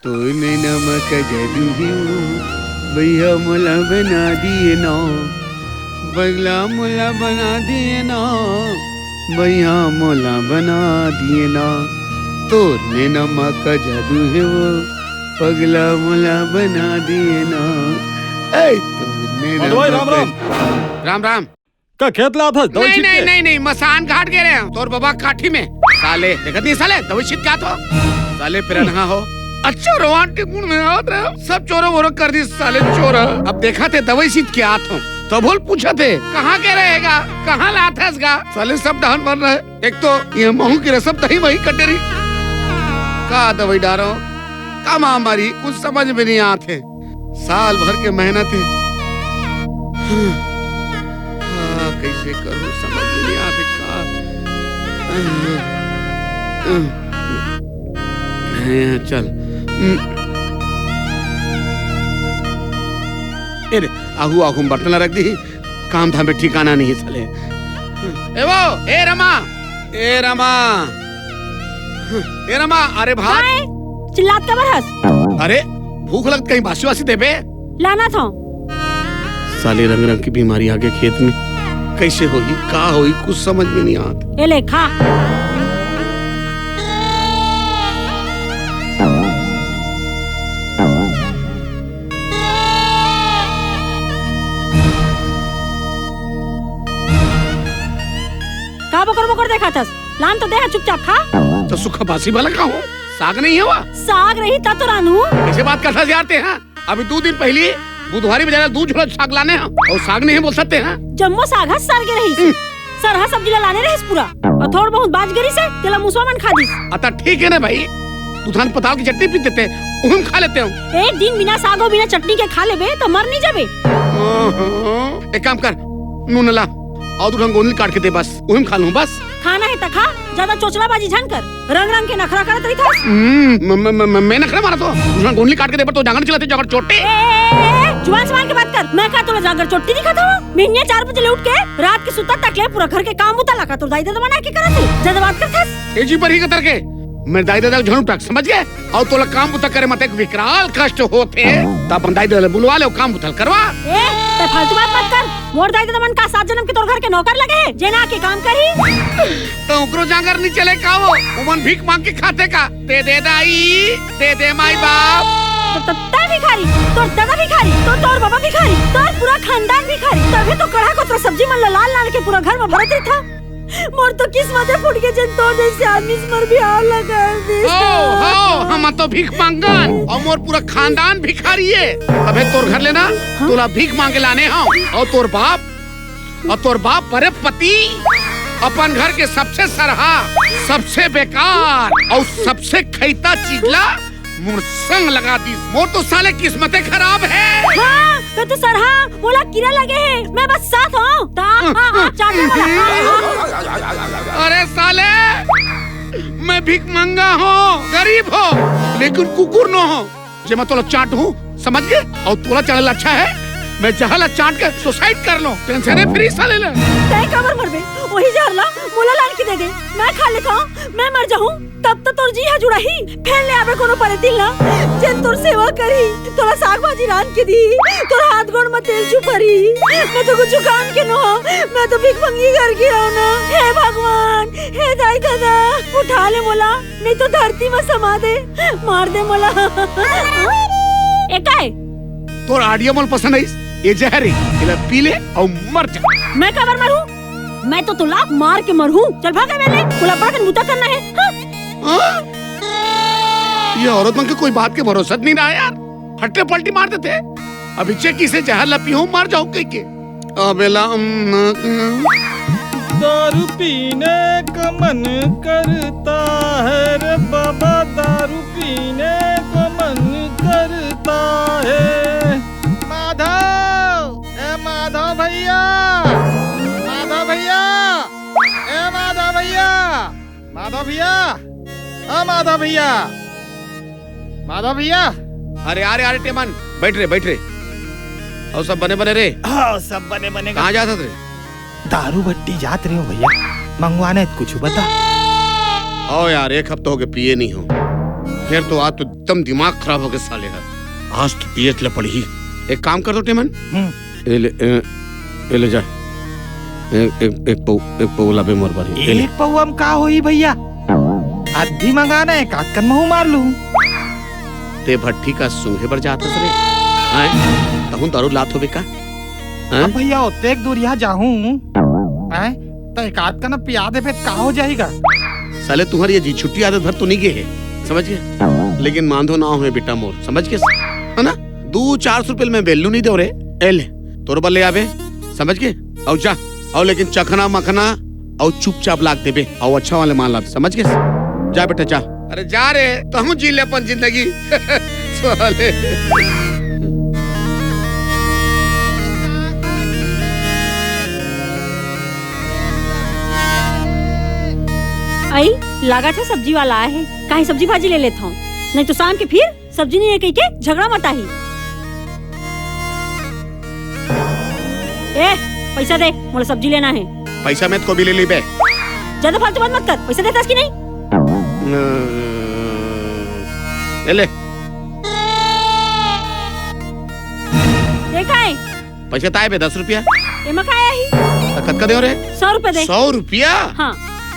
तूने नमक जादू भैया मोला बना दिए ना, बगला मोला बना दिए ना, भैया मोला बना दिए ना। तूने नमक जादू है वो पगला मोला बना दिए ना। राम राम राम राम का खेत ला था नहीं नहीं नहीं नहीं मसान घाट गे रहे हैं तोर बाबा काठी में साले देखत नहीं साले दवशित क्या तो साले पिरनहा हो अच्छा रोमांटिक मूड में आवत रहे सब चोरों वोरों कर दी साले चोर अब देखा थे दवशित क्या तो बोल पूछा थे कहाँ के रहेगा कहाँ लाता है इसका साले सब डहन बन रहे एक तो ये महू की रसम दही वही कटेरी का दवाई डारो का महामारी कुछ समझ में नहीं आते साल भर के मेहनत है कैसे करूं समझ में नहीं आते का चल अरे आहू आहू बर्तन रख दी काम धाम पे ठिकाना नहीं साले ए रमा ए रमा ए रमा अरे भाई चिल्लात का बरहस अरे भूख लगत कहीं बासी वासी देबे लाना था साले रंग रंग की बीमारी आगे खेत में कैसे होगी का होगी कुछ समझ में नहीं आता ये ले खा का बकर देखा था लान तो दे चुपचाप खा तो सुखा बासी वाला का हो साग नहीं है वह साग रही ता तो रानू कैसे बात करता जाते हैं अभी 2 दिन पहले बुधवारी में जाना दूध झोला साग लाने हैं और साग नहीं बोल सकते हैं जम्मो साग हस साल के रही सरहा सब्जी ला लाने रही पूरा और थोड़ बहुत बाजगरी से तेला मुसलमान खा दी अतः ठीक है ना भाई दूधान पताल की चटनी पी देते हम खा लेते हो एक दिन बिना साग और बिना चटनी के खा लेबे तो मर नहीं जाबे एक काम कर नून ला और दूध गोंदली काट के दे बस हम खा लूं बस खाना है तो खा ज्यादा चोचलाबाजी झन कर रंग रंग के नखरा करत रही था मैं नखरा मारा तो दूध गोंदली काट के दे पर तो जागरण चलाते जागरण चोटे जुबान संभाल के बात कर मैं का तोला जागर चोटी दिखाता हूं मिन्ने 4 बजे ले उठ के रात के सुता तक ले पूरा घर के काम उताला का तो दाई दादा बना के करत ज्यादा बात करथस तेजी पर ही कतर के मैं दाई दादा झणू टक समझ गए और तोला काम उता करे मत एक विकराल कष्ट होते तब दाई दादा बुलवा ले काम उतल करवा ए ते फालतू बात मत कर मोर दाई दादा मन का 7 जन्म के तोर घर के नौकर लगे है जेना के काम करी तो ओकरो जागर नहीं चले का वो उमन भीख मांग के खाते का दे दाई दे माई बाप तो तत्ता भिखारी तोर दादा भिखारी तोर बाबा भिखारी तोर पूरा खानदान भिखारी तभी तो कढ़ा को तो सब्जी मन लाल लाल के पूरा घर में भरत रही था मोर तो किस्मत फूट के जन तो जैसे आदमी मर भी आ लगा दे हो हम तो भीख मांगन और मोर पूरा खानदान भिखारी है अबे तोर घर लेना तोला भीख मांगे लाने हम और तोर बाप बड़े पति अपन घर के सबसे सरहा सबसे बेकार और सबसे खैता चीजला मोर संग लगा दी मोर तो साले किस्मतें खराब है हाँ तो सरहा बोला कीड़ा लगे है मैं बस साथ हूँ अरे साले मैं भीख मांगा हूँ गरीब हो लेकिन कुकुर न हो जे मैं तोला चाट हूँ समझ गए और तोला चढ़ल अच्छा है मैं जहला चाट के सुसाइड कर लो टेंशन है फ्री साले ले तय कबर मरबे वही जहरला मोला लान के दे दे मैं खा लेता हूँ मैं मर जाऊँ तब तो तोर जी हा जुड़ा ही फिर ले आवे कोनो परे दिल ना जन तोर सेवा करी तोरा साग भाजी रान के दी तोर हाथ गोड़ में तेल छुपरी मैं तो कुछ काम के नो मैं तो भीख मंगी घर की रहूं ना हे भगवान हे दाई दादा उठा ले मोला नहीं तो धरती में समा दे मार दे मोला एकाए तोर ऑडियो मोल पसंद है ये जहर है इला पी ले और मर जा मैं कबर मरूं मैं तो लाख मार के मरूं चल भाग मेले बोला बर्तन बूता करना है ये औरत मन के कोई बात के भरोसा नहीं रहा यार फट्टे पलटी मार देते अभी चेकी से जहर लपी हूँ मर जाऊँ कहीं के अबेला दारू पीने का मन करता है रे बाबा दारू पीने का मन करता है माधव भैया माधव भैया ए माधव भैया माधव भैया माधव भैया माधव भैया अरे टेमन बैठ रे और सब बने रे हाँ सब बने कहाँ जाता थे दारू भट्टी जात रही हूँ भैया मंगवाने कुछ बता ओ यार 1 हफ्ता हो गए पिए नहीं हो फिर तो आज तो एकदम दिमाग खराब हो गया साले का। आज तो पियत ले पड़ी। एक काम कर दो टेमन, ले जा एक पौला पे मोर बारी। एक पौवा में का होई भैया, आधी मंगाना है काकन महू मार लूं। ते भट्टी का सूंघे पर जाता रे हैं तहुन दारू लात होबे का अब भैया ओते एक दूर यहाँ जाऊं हैं तो एक आध का ना पिया दे पे का हो जाएगा। साले तुम्हारी ये जी छुट्टी आदत भर तो नहीं गए है, समझ गए, लेकिन मांधो ना हो बेटा मोर, समझ गए है ना। 200-400 रुपए में वैल्यू नहीं दे रे। एल तोर बल्ले आवे, समझ गए। और जा और लेकिन चखना मखना और चुपचाप लाग देबे और अच्छा वाले मान ला, समझ गए। जा बेटा जा। अरे जा रे तो हम जी ले अपन जिंदगी। साले आई लगा था सब्जी वाला आया है, काहे सब्जी भाजी ले लेता हूँ, नहीं तो शाम के फिर सब्जी नहीं है कह के झगड़ा मता ही। ए पैसा दे, मोला सब्जी लेना है। पैसा मैं तो भी ले ली बे। ज्यादा फालतू बात मत कर, पैसा देता कि नहीं? ले देखा है पैसा ताए बे 10 रुपया। एमा का आया ही कत का दे रे? 100 रुपए दे। 100 रुपया? हाँ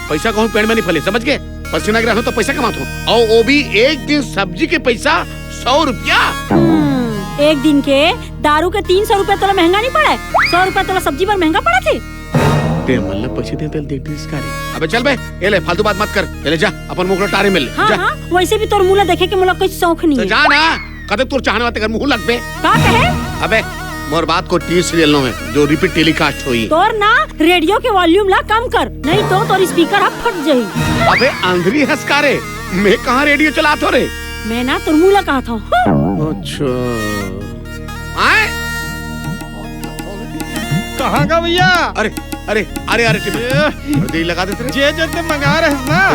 पैसा कहूँ पेड़ में नहीं फले, समझ गए। पसीना गिरा हो तो पैसा कमाता हूँ, और वो भी एक दिन सब्जी के पैसा 100 रुपया। एक दिन के दारू के 300 रुपए तोला महंगा नहीं पड़ा, 100 रुपए तोला सब्जी पर महंगा पड़ा थे। मतलब पैसे दे देख इसका। अबे चल बे, ये ले फालतू बात मत कर, ले जा अपन मुंह टारे मिल। हाँ, जा। हाँ, वैसे भी तोर मुला देखे के मुला कोई शौक नहीं तो है। जा ना, कदे तोर चाहने वाते कर मुंह लग बे। का कहे? अबे मोर बात को टीवी सीरियल में जो रिपीट टेलीकास्ट हुई। तोर ना रेडियो के वॉल्यूम ला कम कर, नहीं तो तोर स्पीकर अब फट जाई। अबे अंधरी हंसकारे, मैं कहाँ रेडियो चलाता रे? मैं ना तोर मुला कहा था। अच्छा आए कहाँ का भैया? अरे अरे अरे अरे दिल लगा देते रे। जे जे मंगा रहे ना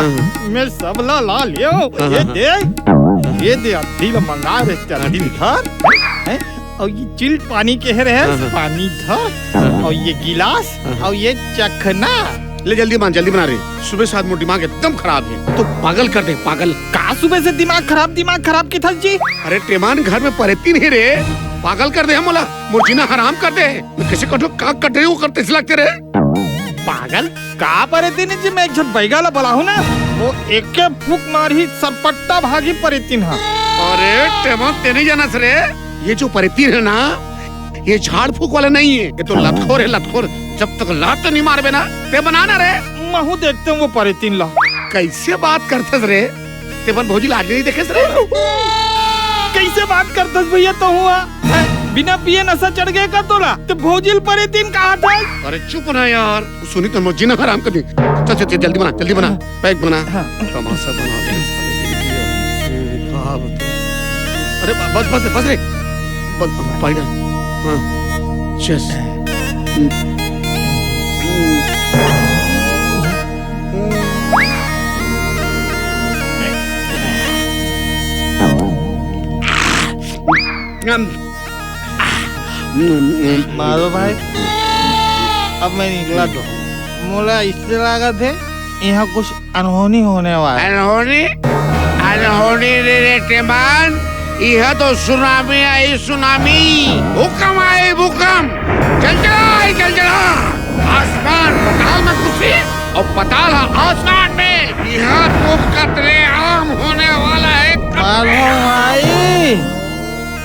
मैं सब ला लियो। ये दे अद्धी मंगा रहे तेरी घर हैं, और ये चिल्ड पानी के रहे पानी था, और ये गिलास और ये चखना। ले जल्दी जल्दी बना रहे, सुबह साथ मोर दिमाग एकदम खराब है, तो पागल कर दे पागल। का सुबह से दिमाग खराब की था जी? अरे टेमान घर में परेती नहीं रे, पागल कर दे हम मोला, मोर जीना हराम कर दे। मैं कैसे कटो का कट रही हूँ करते लगते रे पागल। का परेती नहीं जी, मैं एक झट बैगा ला बोला हूँ ना, वो एक फूक मारी सरपट्टा भागी परेती ना। अरे टेमान तेने जाना रे, ये जो परेती है ना ये झाड़ फूक वाला नहीं है, ये तो लतखोर है लतखोर। जब तक लात नहीं मारबे ना ते बनाना रे। महू देखते हूँ वो परेतीन ला। कैसे बात करते रे, तेवन भौजी लाज नहीं देखे रे। कैसे बात करते भैया तो हुआ बिना पिए नशा चढ़ गए का तोला, तो भौजिल परेतीन कहा था। अरे चुप ना यार, सुनी तो जीना हराम कर दी। चल चल जल्दी बना पैक बना। तमाशा बना दे साले। अरे बस रे, पाइडा हाँ चस। मारो भाई, अब मैं निकला तो मोला इससे लगा थे यहाँ कुछ अनहोनी होने वाला। अनहोनी रे टेमान, यह तो सुनामी आई सुनामी, भूकंप आए भूकंप। चल चला आसमान पताल में घुसी और पताल आसमान में, यह तो कतरे आम होने वाला है। मारो भाई,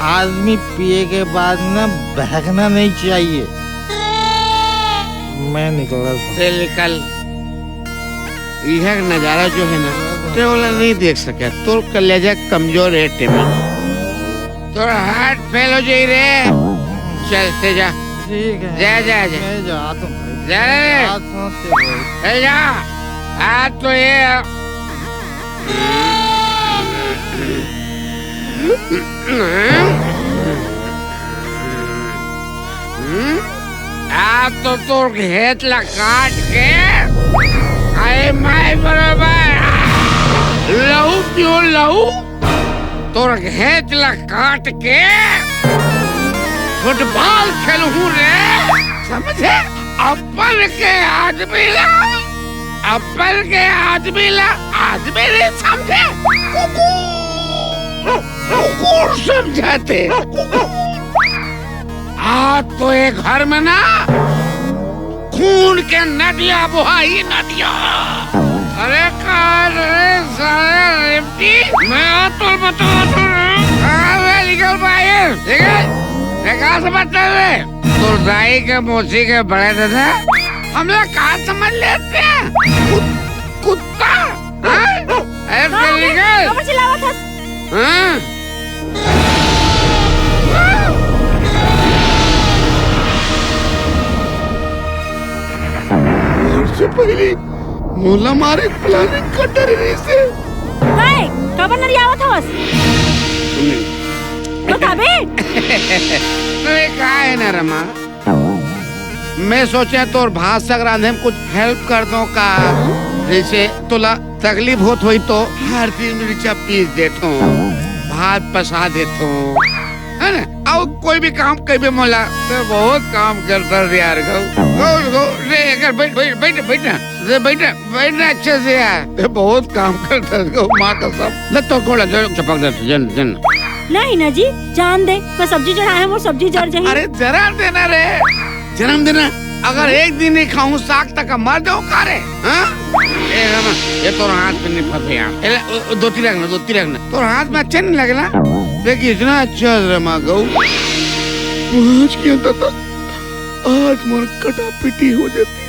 आदमी पिए के बाद ना बहकना नहीं चाहिए। मैं निकला निकल। यह नजारा जो है ना तो वाला नहीं देख सके, तो कलेजा कमजोर है टेमन, तो हार्ट फेल हो जाए रे। चलते जा। ठीक है जा मैं जाता हूँ। जा आज तो ये आज तो तोर घेत ला काट के आए माय बराबर लहू क्यों लहू, तोर घेत ला काट के फुटबॉल खेलूं रे, समझे? अपन के आदमी ला आदमी रे, समझे? कुकुर समझाते। आज तो एक घर में ना खून के नदियां बुहाई नदियां। अरे सारे मैं तो बता निकल पाए। कहा समझते हुए तो दाई के मोची के बड़े दादा हम लोग कहा समझ लेते हैं कुत्ता। से पहले मोला मारे प्लानिंग कर डरे से काय खबर नहीं आवत हवस बता बे। अरे का है ना रमा, मैं सोचा तोर भात सक रांधे में कुछ हेल्प कर दो का। जैसे तुला तकलीफ होत हुई तो हल्दी मिर्चा पीस देता हूँ, भात पसा देता हूँ, है ना। और कोई भी काम कहीं भी मोला तो बहुत काम करता है यार। बैठना अच्छे से यार, बहुत काम करता है माँ का सब। तो गोला चपक देते जन जन। नहीं ना जी, जान दे मैं सब्जी चढ़ाए वो सब्जी जड़ जाए। अरे जरा देना रे, जन्म देना। अगर एक दिन नहीं खाऊं साग तक मर जाऊं का रे। ये तो हाथ में नहीं फंसे यार। दो तीन रखना तो हाथ में अच्छा नहीं लगेगा। देखिए इतना अच्छा रमा गऊ आज की अंदर आज मोर कटा पिटी हो जाती।